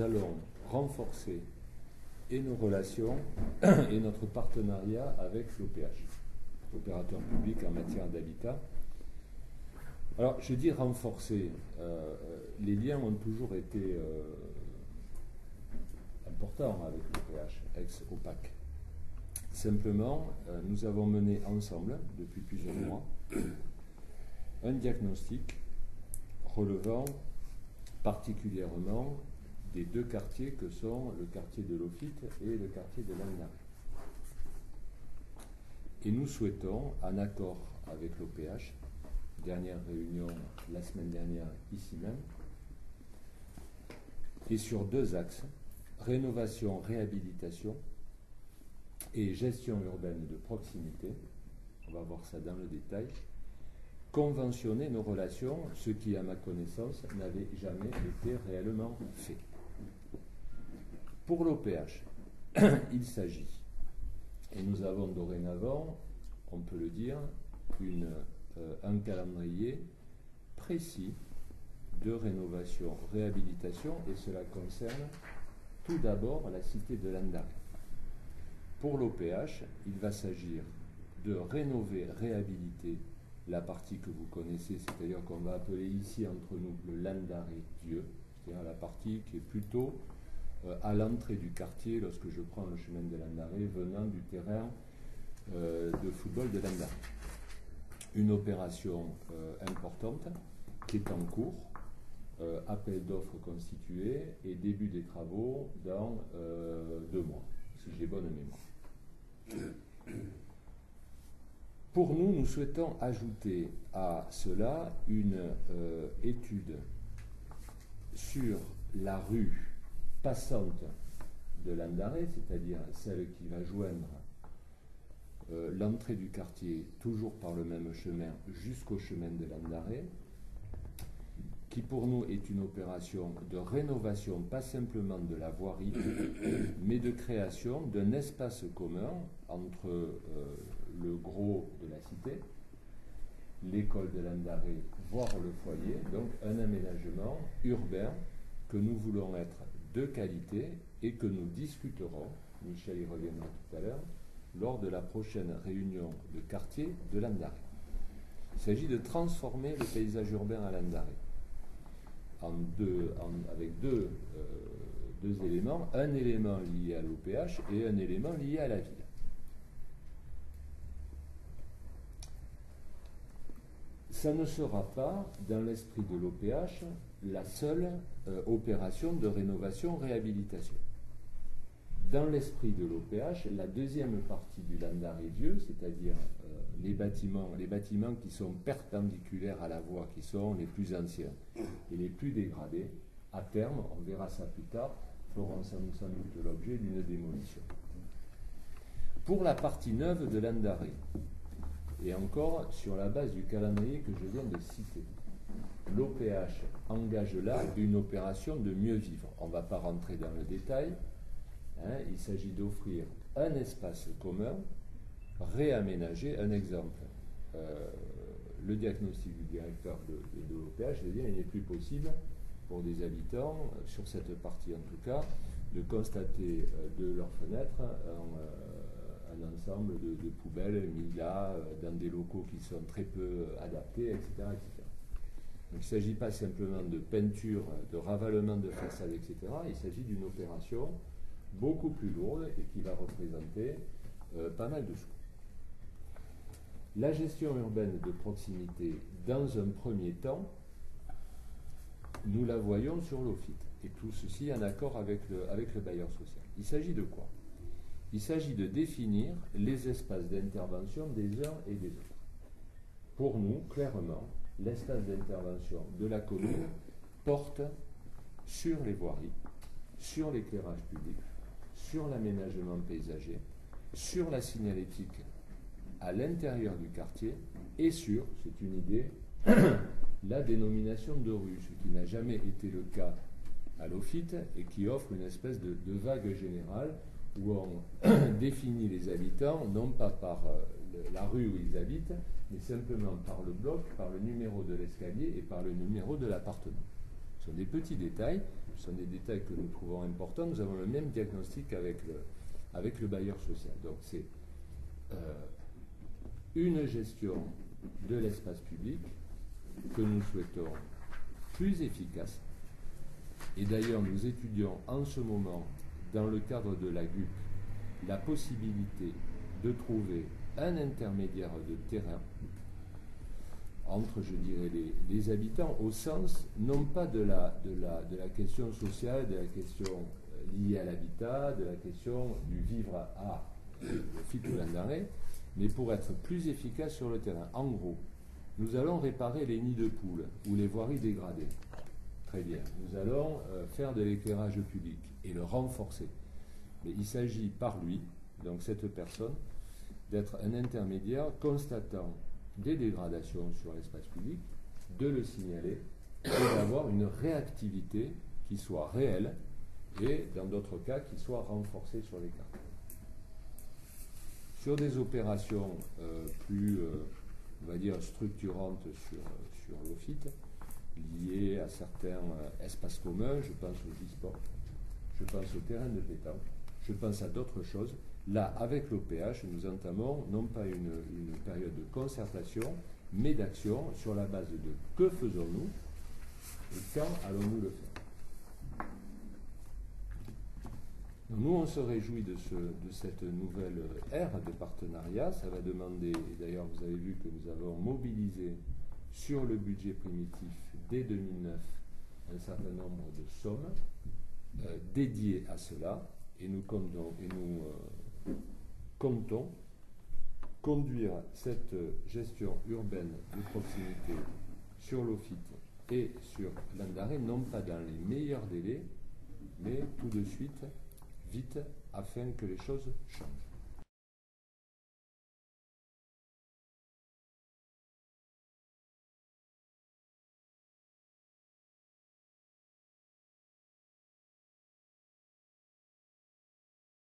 Nous allons renforcer et nos relations et notre partenariat avec l'OPH, l'opérateur public en matière d'habitat. Alors, je dis renforcer, les liens ont toujours été importants avec l'OPH, ex-OPAC. Simplement, nous avons mené ensemble, depuis plusieurs mois, un diagnostic relevant particulièrement des deux quartiers que sont le quartier de Lofite et le quartier de Landaré. Et nous souhaitons, en accord avec l'OPH, dernière réunion la semaine dernière ici même, et sur deux axes, rénovation, réhabilitation et gestion urbaine de proximité, on va voir ça dans le détail, conventionner nos relations, ce qui, à ma connaissance, n'avait jamais été réellement fait. Pour l'OPH, il s'agit, et nous avons dorénavant, on peut le dire, un calendrier précis de rénovation, réhabilitation, et cela concerne tout d'abord la cité de Landaré. Pour l'OPH, il va s'agir de rénover, réhabiliter la partie que vous connaissez, c'est-à-dire qu'on va appeler ici entre nous le Landaré vieux, c'est-à-dire la partie qui est plutôt à l'entrée du quartier lorsque je prends le chemin de Landaré venant du terrain de football de Landaré. Une opération importante qui est en cours, appel d'offres constitué et début des travaux dans 2 mois, si j'ai bonne mémoire. Pour nous, nous souhaitons ajouter à cela une étude sur la rue passante de Landaré, c'est-à-dire celle qui va joindre l'entrée du quartier, toujours par le même chemin, jusqu'au chemin de Landaré, qui pour nous est une opération de rénovation, pas simplement de la voirie, mais de création d'un espace commun entre le gros de la cité, l'école de Landaré, voire le foyer, donc un aménagement urbain que nous voulons être de qualité et que nous discuterons, Michel y reviendra tout à l'heure, lors de la prochaine réunion de quartier de Landaré. Il s'agit de transformer le paysage urbain à Landaré avec deux éléments, un élément lié à l'OPH et un élément lié à la ville. Ça ne sera pas, dans l'esprit de l'OPH, la seule opération de rénovation-réhabilitation. Dans l'esprit de l'OPH, la deuxième partie du Landaré vieux, c'est-à-dire les bâtiments qui sont perpendiculaires à la voie, qui sont les plus anciens et les plus dégradés, à terme, on verra ça plus tard, feront sans doute l'objet d'une démolition. Pour la partie neuve de Landaré, et encore sur la base du calendrier que je viens de citer, l'OPH engage là une opération de mieux vivre. On ne va pas rentrer dans le détail. Il s'agit d'offrir un espace commun, réaménager. Un exemple, le diagnostic du directeur de l'OPH, c'est-à-dire il n'est plus possible pour des habitants, sur cette partie en tout cas, de constater de leurs fenêtres un ensemble de poubelles mises là, dans des locaux qui sont très peu adaptés, etc. etc. Donc, il ne s'agit pas simplement de peinture, de ravalement de façade, etc. Il s'agit d'une opération beaucoup plus lourde et qui va représenter pas mal de sous. La gestion urbaine de proximité, dans un premier temps, nous la voyons sur l'OFIT, et tout ceci en accord avec le bailleur social. Il s'agit de quoi? Il s'agit de définir les espaces d'intervention des uns et des autres. Pour nous, clairement, l'espace d'intervention de la commune porte sur les voiries, sur l'éclairage public, sur l'aménagement paysager, sur la signalétique à l'intérieur du quartier et sur, c'est une idée, la dénomination de rue, ce qui n'a jamais été le cas à l'OFIT et qui offre une espèce de vague générale où on définit les habitants non pas par la rue où ils habitent, mais simplement par le bloc, par le numéro de l'escalier et par le numéro de l'appartement. Ce sont des petits détails, ce sont des détails que nous trouvons importants. Nous avons le même diagnostic avec le bailleur social. Donc c'est une gestion de l'espace public que nous souhaitons plus efficace. Et d'ailleurs, nous étudions en ce moment, dans le cadre de la GUP, la possibilité de trouver un intermédiaire de terrain entre, je dirais, les habitants, au sens non pas de la question sociale, de la question liée à l'habitat, de la question du vivre à Lofite ou Landaré, mais pour être plus efficace sur le terrain. En gros, nous allons réparer les nids de poules ou les voiries dégradées. Très bien. Nous allons faire de l'éclairage public et le renforcer. Mais il s'agit par lui, donc cette personne, d'être un intermédiaire constatant des dégradations sur l'espace public, de le signaler et d'avoir une réactivité qui soit réelle et, dans d'autres cas, qui soit renforcée sur les cartes. Sur des opérations plus, on va dire, structurantes sur Lofite, liées à certains espaces communs, je pense aux e-sports, je pense au terrain de pétanque, je pense à d'autres choses. Là, avec l'OPH, nous entamons non pas une période de concertation, mais d'action sur la base de que faisons-nous et quand allons-nous le faire. Donc, nous, on se réjouit de cette nouvelle ère de partenariat. Ça va demander, et d'ailleurs vous avez vu que nous avons mobilisé sur le budget primitif dès 2009 un certain nombre de sommes dédiées à cela, et nous comptons conduire cette gestion urbaine de proximité sur Lofite et sur Landaré, non pas dans les meilleurs délais, mais tout de suite, vite, afin que les choses changent.